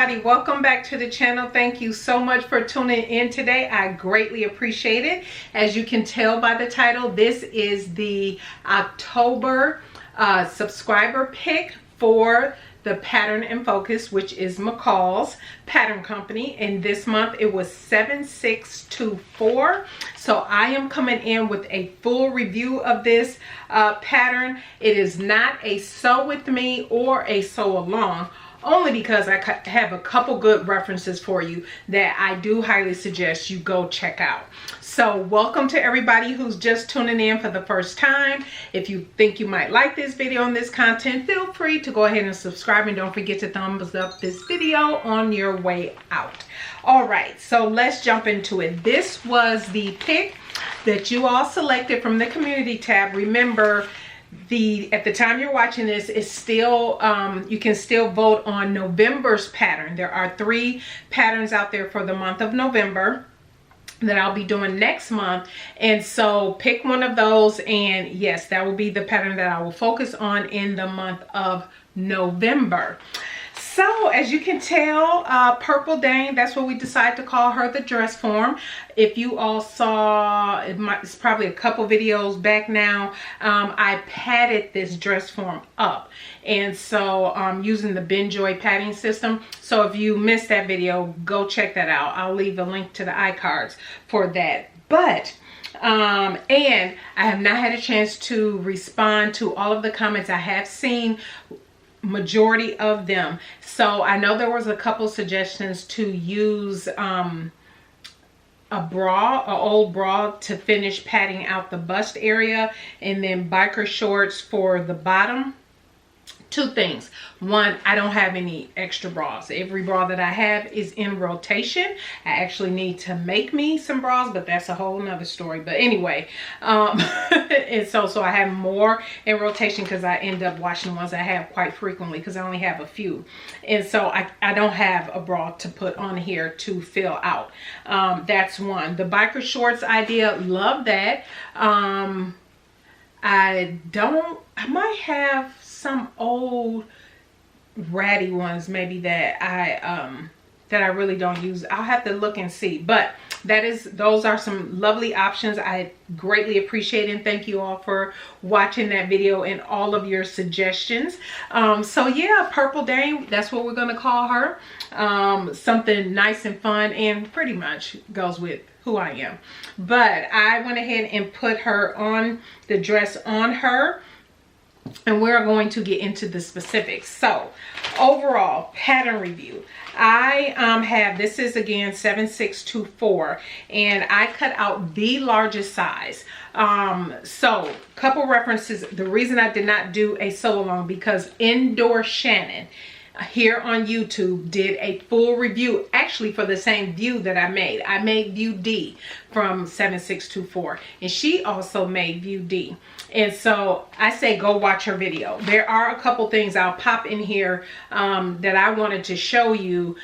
everybody, welcome back to the channel. Thank you so much for tuning in today. I greatly appreciate it. As you can tell by the title, this is the October subscriber pick for the Pattern and Focus, which is McCall's pattern company, and this month it was 7624. So I am coming in with a full review of this pattern. It is not a sew with me or a sew along, only because I have a couple good references for you that I do highly suggest you go check out. So welcome to everybody who's just tuning in for the first time. If you think you might like this video and this content, feel free to go ahead and subscribe, and don't forget to thumbs up this video on your way out. All right, so let's jump into it. This was the pick that you all selected from the community tab. Remember, at the time you're watching this, is still you can still vote on November's pattern. There are 3 patterns out there for the month of November that I'll be doing next month, and so pick one of those, and yes, that will be the pattern that I will focus on in the month of November. So as you can tell, Purple Dane, that's what we decided to call her, the dress form. If you all saw, it's probably a couple videos back now, I padded this dress form up, and so using the Benjoy padding system. So if you missed that video, go check that out. I'll leave a link to the iCards for that. But and I have not had a chance to respond to all of the comments. I have seen majority of them, so I know there was a couple suggestions to use a bra, an old bra, to finish padding out the bust area, and then biker shorts for the bottom. 2 things. One, I don't have any extra bras. Every bra that I have is in rotation. I actually need to make me some bras, but that's a whole nother story. But anyway, and so I have more in rotation because I end up washing the ones I have quite frequently because I only have a few. And so I don't have a bra to put on here to fill out. That's one. The biker shorts idea, love that. I might have some old ratty ones maybe that I really don't use. I'll have to look and see, but those are some lovely options. I greatly appreciate it, and thank you all for watching that video and all of your suggestions. So yeah, Purple Dane, that's what we're going to call her. Something nice and fun, and pretty much goes with who I am. But I went ahead and put her on, the dress on her, and we're going to get into the specifics. So overall pattern review, I have, this is again 7624, and I cut out the largest size. So couple references. The reason I did not do a sew along, because Indoor Shannon here on YouTube did a full review, actually for the same view that I made. I made view D from 7624, and she also made view D. And so I say go watch her video. There are a couple things I'll pop in here that I wanted to show you,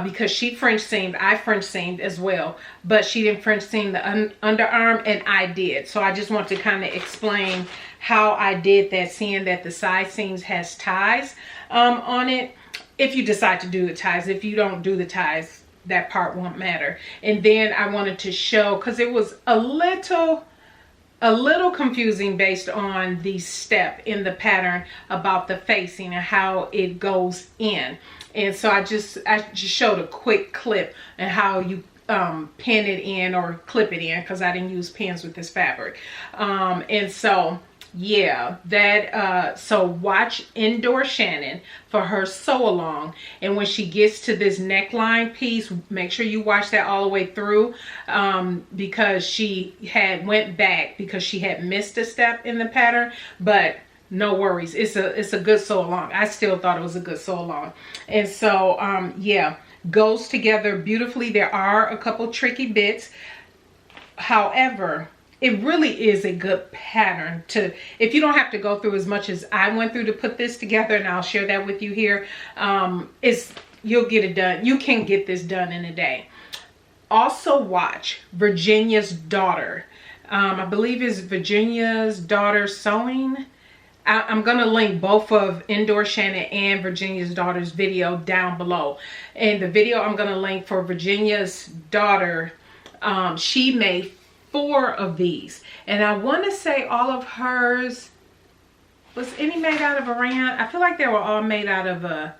because she French seamed, I French seamed as well, but she didn't French seam the underarm, and I did. So I just want to kind of explain how I did that, seeing that the side seams has ties on it. If you decide to do the ties, if you don't do the ties, that part won't matter. And then I wanted to show, because it was a little confusing based on the step in the pattern about the facing and how it goes in. And so I just showed a quick clip and how you pin it in or clip it in, because I didn't use pins with this fabric. And so yeah, that so watch Indoor Shannon for her sew along, and when she gets to this neckline piece, make sure you watch that all the way through, because she had went back because she had missed a step in the pattern. But no worries, it's a good sew along. I still thought it was a good sew along. And so yeah, goes together beautifully. There are a couple tricky bits, however, it really is a good pattern to, if you don't have to go through as much as I went through to put this together, and I'll share that with you here. You'll get it done. You can get this done in a day. Also watch Virginia's Daughter. I believe is Virginia's Daughter Sewing. I'm gonna link both of Indoor Shannon and Virginia's daughter's video down below. And the video I'm gonna link for Virginia's daughter, she made 4 of these, and I want to say all of hers, was any made out of a rayon? I feel like they were all made out of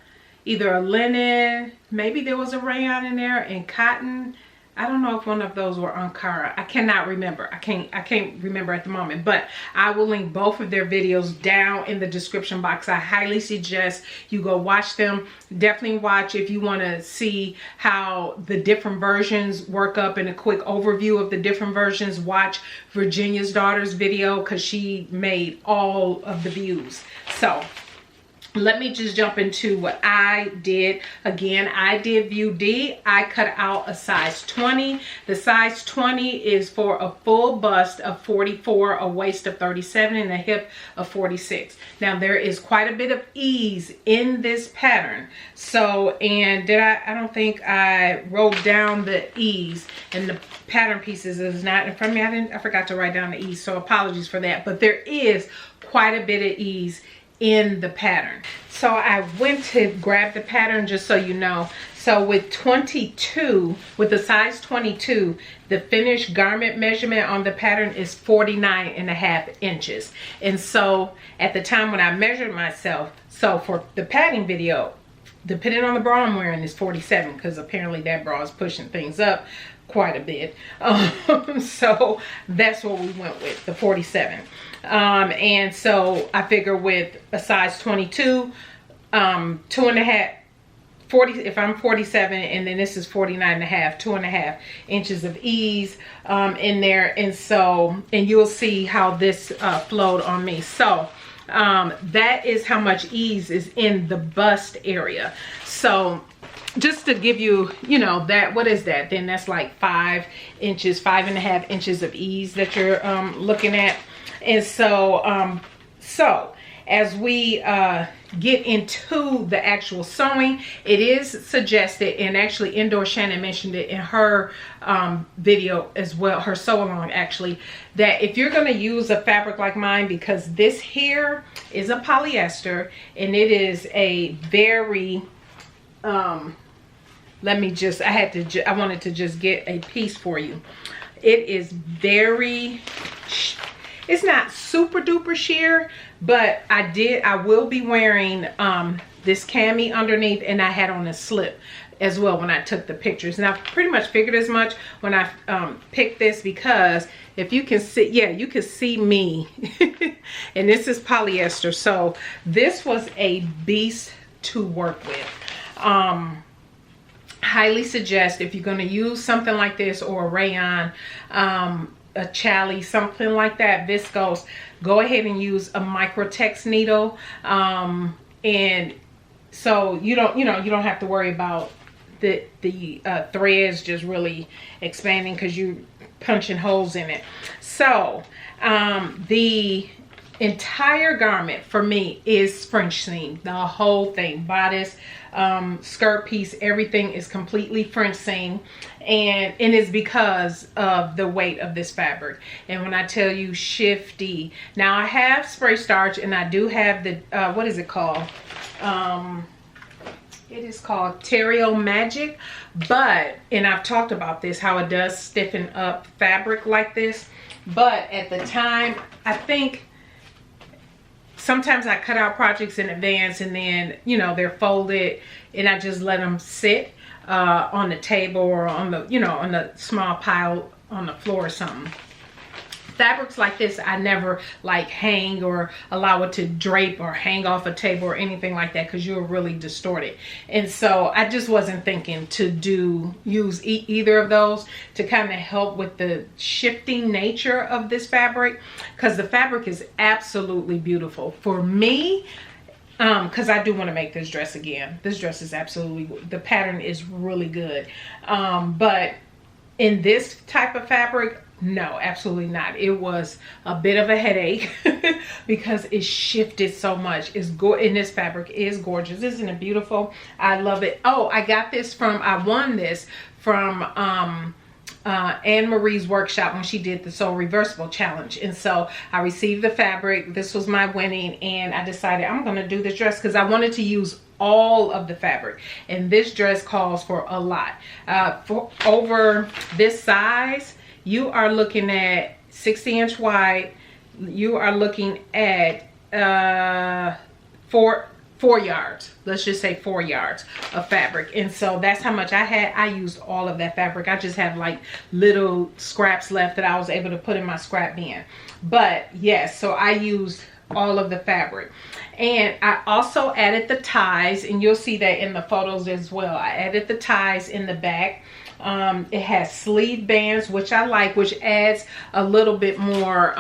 either a linen, maybe there was a rayon in there, and cotton. I don't know if one of those were Ankara. I cannot remember. I can't remember at the moment, but I will link both of their videos down in the description box. I highly suggest you go watch them. Definitely watch if you want to see how the different versions work up, and a quick overview of the different versions. Watch Virginia's daughter's video because she made all of the views. So let me just jump into what I did. Again, I did view D. I cut out a size 20. The size 20 is for a full bust of 44, a waist of 37, and a hip of 46. Now, there is quite a bit of ease in this pattern. So, and I don't think I wrote down the ease, and the pattern pieces is not in front of me. I forgot to write down the ease, so apologies for that. But there is quite a bit of ease in the pattern. So I went to grab the pattern just so you know. So with 22, with the size 22, the finished garment measurement on the pattern is 49.5 inches. And so at the time when I measured myself, so for the padding video, depending on the bra I'm wearing, is 47, because apparently that bra is pushing things up quite a bit. So that's what we went with, the 47. And so I figure with a size 22, 2.5, 40, if I'm 47 and then this is 49.5, 2.5 inches of ease in there. And so, and you'll see how this flowed on me. So that is how much ease is in the bust area. So just to give you, you know, that, what is that? Then that's like 5 inches, 5.5 inches of ease that you're looking at. And so, so as we get into the actual sewing, it is suggested, and actually Indoor Shannon mentioned it in her video as well, her sew along actually, that if you're going to use a fabric like mine, because this here is a polyester and it is a very let me just, I wanted to just get a piece for you. It is very, it's not super duper sheer, but I will be wearing this cami underneath, and I had on a slip as well when I took the pictures. And I pretty much figured as much when I picked this, because if you can see, yeah, you can see me. And this is polyester, so this was a beast to work with. Highly suggest, if you're going to use something like this, or a rayon, a challis, something like that, viscose, go ahead and use a microtex needle. And so you don't have to worry about the threads just really expanding because you're punching holes in it. So the entire garment for me is French seam. The whole thing, bodice, skirt piece, everything is completely French seam, and it is because of the weight of this fabric. And when I tell you shifty, now I have spray starch, and I do have the what is it called? It is called Terrio Magic, but, and I've talked about this, how it does stiffen up fabric like this. But at the time, I think sometimes I cut out projects in advance, and then, you know, they're folded, and I just let them sit on the table, or on the, you know, on the small pile on the floor or something. Fabrics like this, I never like hang or allow it to drape or hang off a table or anything like that, because you'll really distort it. And so I just wasn't thinking to use either of those to kind of help with the shifting nature of this fabric, because the fabric is absolutely beautiful. For me, because I do want to make this dress again. This dress is absolutely, the pattern is really good. But in this type of fabric, no, absolutely not. It was a bit of a headache because it shifted so much. And this fabric is gorgeous. Isn't it beautiful? I love it. Oh, I got this from, I won this from Anne Marie's workshop when she did the Sew Reversible Challenge. And so I received the fabric. This was my winning, and I decided I'm going to do this dress because I wanted to use all of the fabric. And this dress calls for a lot. For over this size, you are looking at 60-inch wide. You are looking at 4 yards. Let's just say 4 yards of fabric. And so that's how much I had. I used all of that fabric. I just have like little scraps left that I was able to put in my scrap bin. But yes, so I used all of the fabric. And I also added the ties, and you'll see that in the photos as well. I added the ties in the back. It has sleeve bands, which I like, which adds a little bit more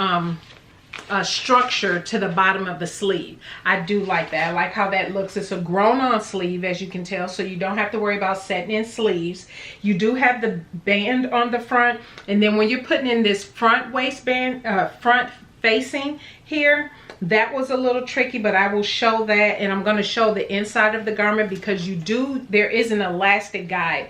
structure to the bottom of the sleeve. I do like that. I like how that looks. It's a grown-on sleeve, as you can tell, so you don't have to worry about setting in sleeves. You do have the band on the front, and then when you're putting in this front waistband, front facing here, that was a little tricky, but I will show that, and I'm going to show the inside of the garment because there is an elastic guide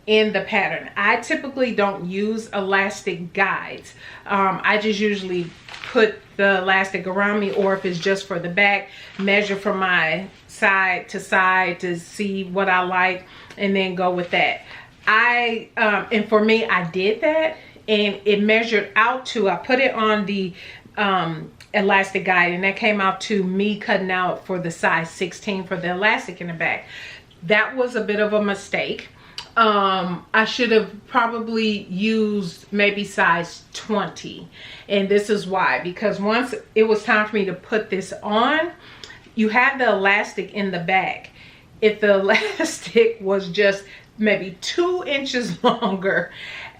in the pattern. I typically don't use elastic guides. I just usually put the elastic around me, or if it's just for the back, measure from my side to see what I like, and then go with that. And for me, I did that, and it measured out to, I put it on the elastic guide, and that came out to me cutting out for the size 16 for the elastic in the back. That was a bit of a mistake. I should have probably used maybe size 20, and this is why, because once it was time for me to put this on, you have the elastic in the back. If the elastic was just maybe 2 inches longer,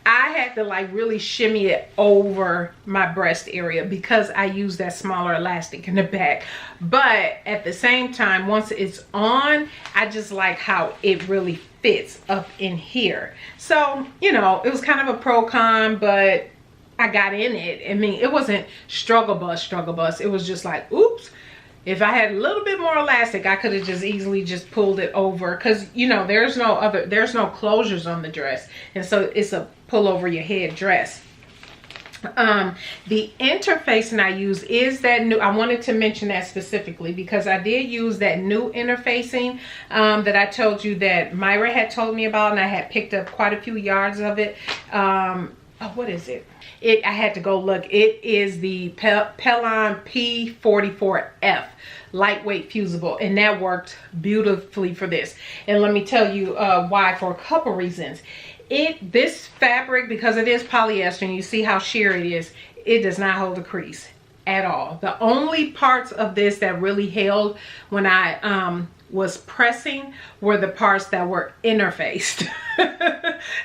I had to like really shimmy it over my breast area because I use that smaller elastic in the back. But at the same time, once it's on, I just like how it really fits up in here. So, you know, it was kind of a pro-con, but I got in it. I mean, it wasn't struggle bus. It was just like, oops. If I had a little bit more elastic, I could have just easily just pulled it over, because you know there's no closures on the dress, and so it's a pull over your head dress. The interfacing I use is that new. I wanted to mention that specifically because I did use that new interfacing that I told you that Myra had told me about, and I had picked up quite a few yards of it. What is it? I had to go look. It is the Pelon P44F lightweight fusible, and that worked beautifully for this. And let me tell you why, for a couple reasons. This fabric, because it is polyester and you see how sheer it is, it does not hold a crease at all. The only parts of this that really held when I was pressing were the parts that were interfaced.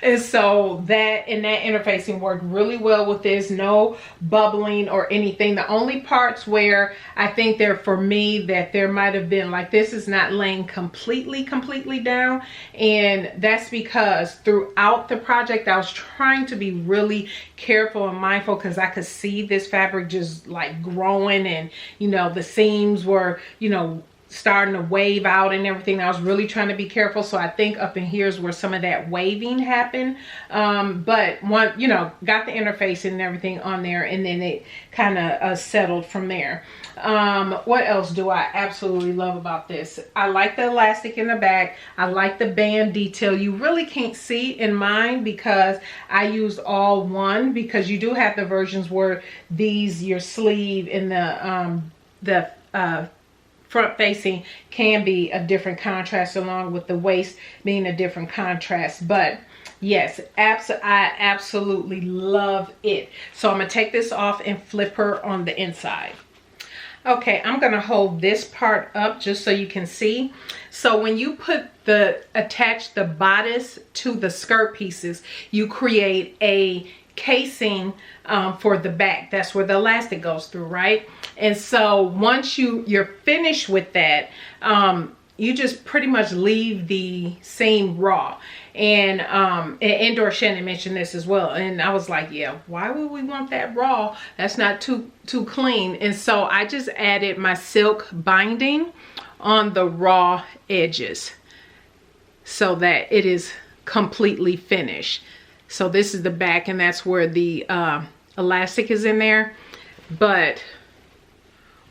And so that interfacing worked really well with this. No bubbling or anything. The only parts where I think there for me that there might have been, like, this is not laying completely down, and that's because throughout the project I was trying to be really careful and mindful, because I could see this fabric just like growing, and you know the seams were, you know, starting to wave out and everything. I was really trying to be careful. So I think up in here is where some of that waving happened. But one, you know, got the interface and everything on there, and then it kind of settled from there. What else do I absolutely love about this? I like the elastic in the back. I like the band detail. You really can't see in mine because I used all one, because you do have the versions where these, your sleeve and the front facing can be a different contrast, along with the waist being a different contrast. But yes, I absolutely love it. So I'm gonna take this off and flip her on the inside. Okay, I'm gonna hold this part up just so you can see. So when you attach the bodice to the skirt pieces, you create a casing for the back. That's where the elastic goes through, right? And so once you're finished with that, you just pretty much leave the seam raw. And Indoor Shannon mentioned this as well, and I was like, yeah, why would we want that raw? That's not too clean. And so I just added my silk binding on the raw edges so that it is completely finished. So this is the back, and that's where the elastic is in there. But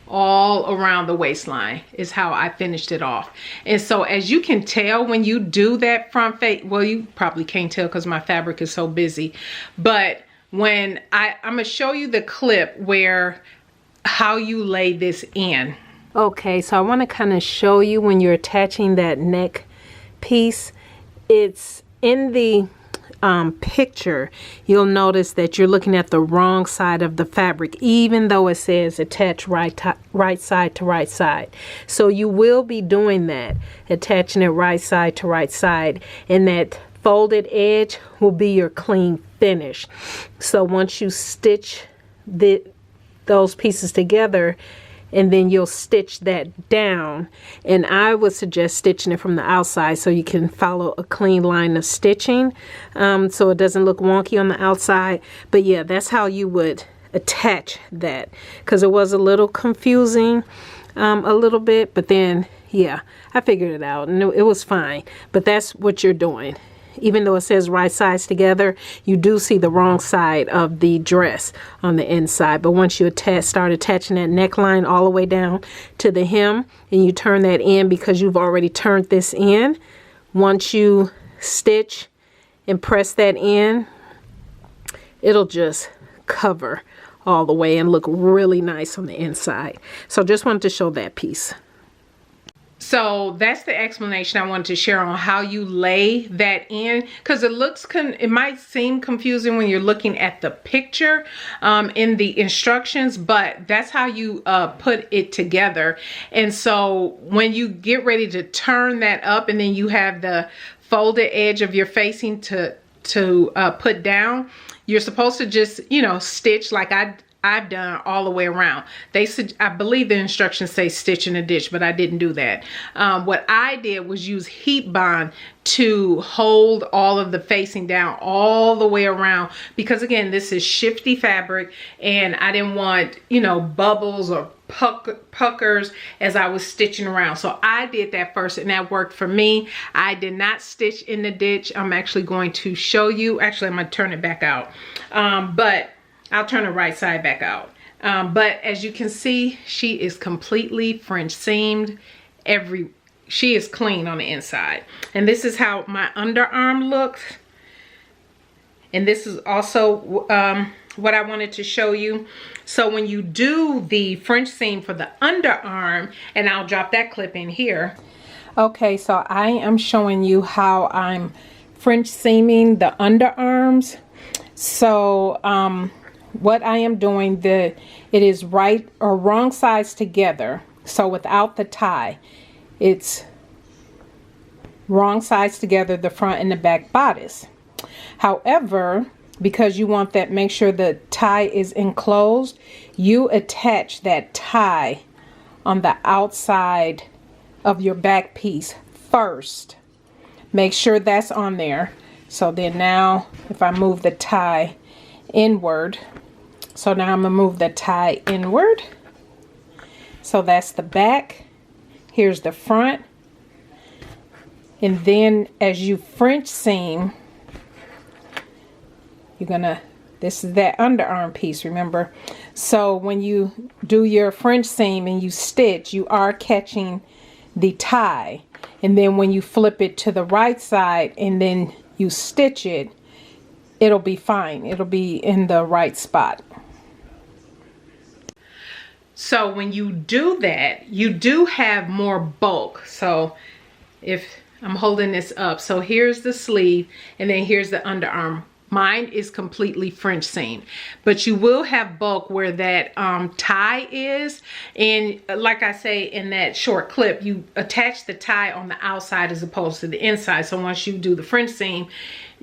all around the waistline is how I finished it off. And so as you can tell, when you do that front face, well, you probably can't tell because my fabric is so busy, but when I'm gonna show you the clip where how you lay this in. Okay, so I want to kind of show you when you're attaching that neck piece. It's in the picture, you'll notice that you're looking at the wrong side of the fabric, even though it says attach right side to right side. So you will be doing that, attaching it right side to right side, and that folded edge will be your clean finish. So once you stitch those pieces together, and then you'll stitch that down, and I would suggest stitching it from the outside so you can follow a clean line of stitching, so it doesn't look wonky on the outside. But yeah, that's how you would attach that, because it was a little confusing a little bit, but then yeah, I figured it out and it was fine. But that's what you're doing. Even though it says right sides together, you do see the wrong side of the dress on the inside. But once you start attaching that neckline all the way down to the hem, and you turn that in because you've already turned this in, once you stitch and press that in, it'll just cover all the way and look really nice on the inside. So just wanted to show that piece. So that's the explanation I wanted to share on how you lay that in, because it might seem confusing when you're looking at the picture in the instructions, but that's how you put it together. And so when you get ready to turn that up, and then you have the folded edge of your facing to put down, you're supposed to just, you know, stitch like I've done all the way around. I believe the instructions say stitch in a ditch, but I didn't do that. What I did was use heat bond to hold all of the facing down all the way around, because again, this is shifty fabric, and I didn't want, you know, bubbles or puckers as I was stitching around. So I did that first, and that worked for me. I did not stitch in the ditch. I'm actually going to show you. Actually, I'm going to turn it back out. But I'll turn the right side back out. But as you can see, she is completely French seamed. She is clean on the inside. And this is how my underarm looks. And this is also what I wanted to show you. So when you do the French seam for the underarm, and I'll drop that clip in here. Okay, so I am showing you how I'm French seaming the underarms. So what I am doing, it is right or wrong sides together. So without the tie, it's wrong sides together, the front and the back bodice. However, because you want that, make sure the tie is enclosed, you attach that tie on the outside of your back piece first. Make sure that's on there. So then now if I move the tie inward, so now I'm gonna move the tie inward. So that's the back. Here's the front. And then as you French seam, this is that underarm piece, remember? So when you do your French seam and you stitch, you are catching the tie. And then when you flip it to the right side and then you stitch it, it'll be fine. It'll be in the right spot. So when you do that, you do have more bulk. So if I'm holding this up, so here's the sleeve and then here's the underarm. Mine is completely French seam, but you will have bulk where that tie is. And like I say in that short clip, you attach the tie on the outside as opposed to the inside. So once you do the French seam,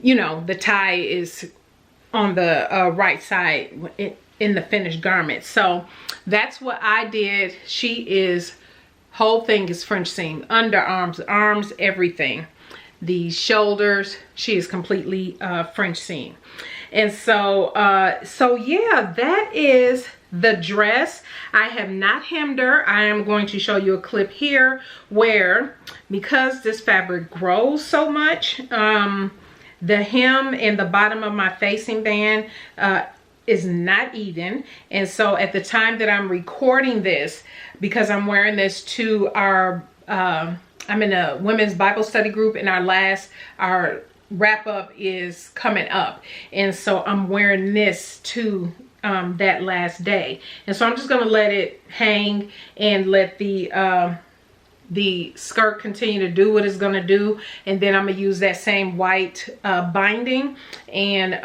you know, the tie is on the right side in the finished garment. So that's what I did. Whole thing is French seam, underarms, arms, everything. The shoulders, she is completely French seam. And so yeah, that is the dress. I have not hemmed her. I am going to show you a clip here where, because this fabric grows so much, The hem and the bottom of my facing band is not even, and so at the time that I'm recording this, because I'm wearing this to our I'm in a women's Bible study group, and our wrap up is coming up, and so I'm wearing this to that last day, and so I'm just gonna let it hang and let the skirt continue to do what it's gonna do, and then I'm gonna use that same white binding, and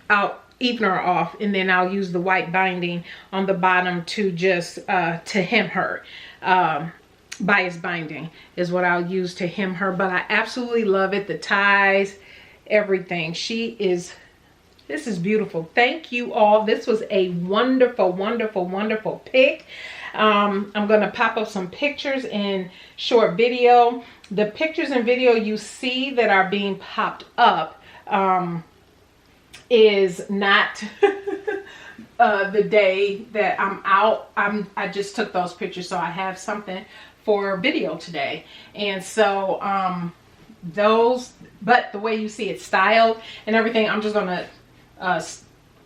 I'll even her off, and then I'll use the white binding on the bottom to just to hem her. Bias binding is what I'll use to hem her, but I absolutely love it. The ties, everything. This is beautiful. Thank you all. This was a wonderful, wonderful, wonderful pick. I'm gonna pop up some pictures in short video. The pictures and video you see that are being popped up is not the day that I'm out. I just took those pictures, so I have something for video today. And so but the way you see it styled and everything, I'm just gonna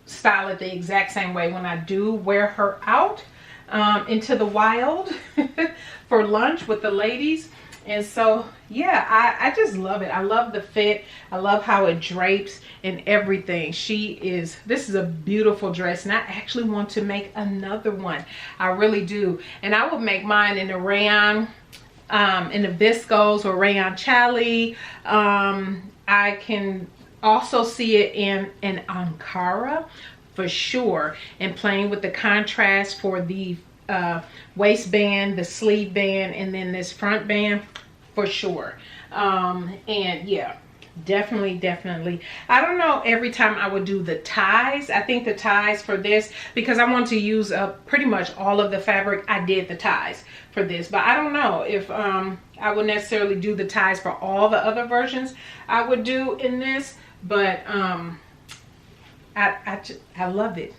style it the exact same way when I do wear her out into the wild for lunch with the ladies. And so yeah, I just love it. I love the fit. I love how it drapes and everything. This is a beautiful dress, and I actually want to make another one. I really do. And I would make mine in the rayon, in the viscose or rayon chally. I can also see it in an Ankara for sure, and playing with the contrast for the waistband, the sleeve band, and then this front band for sure. And yeah, definitely. I don't know every time I would do the ties. I think the ties for this, because I want to use up pretty much all of the fabric, I did the ties for this, but I don't know if I would necessarily do the ties for all the other versions I would do in this, but I love it.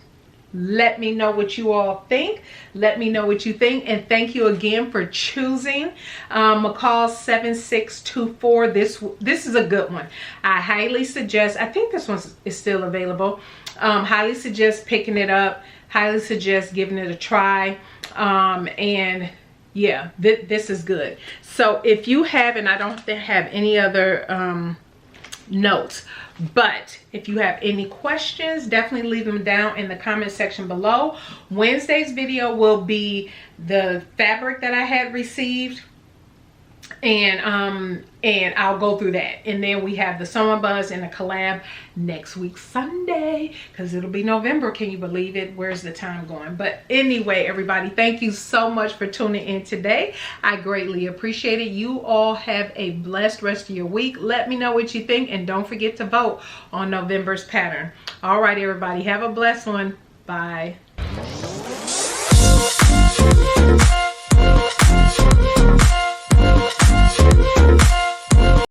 Let me know what you all think. Let me know what you think. And thank you again for choosing McCall's 7624. This is a good one. I highly suggest, I think this one is still available. Highly suggest picking it up. Highly suggest giving it a try. And yeah, this is good. So if you have, and I don't have any other notes, but if you have any questions, definitely leave them down in the comment section below. Wednesday's video will be the fabric that I had received, and I'll go through that. And then we have the Summer Buzz and a collab next week Sunday, because it'll be November. Can you believe it? Where's the time going? But anyway, everybody, thank you so much for tuning in today. I greatly appreciate it. You all have a blessed rest of your week. Let me know what you think, and don't forget to vote on November's pattern. All right, everybody, have a blessed one. Bye.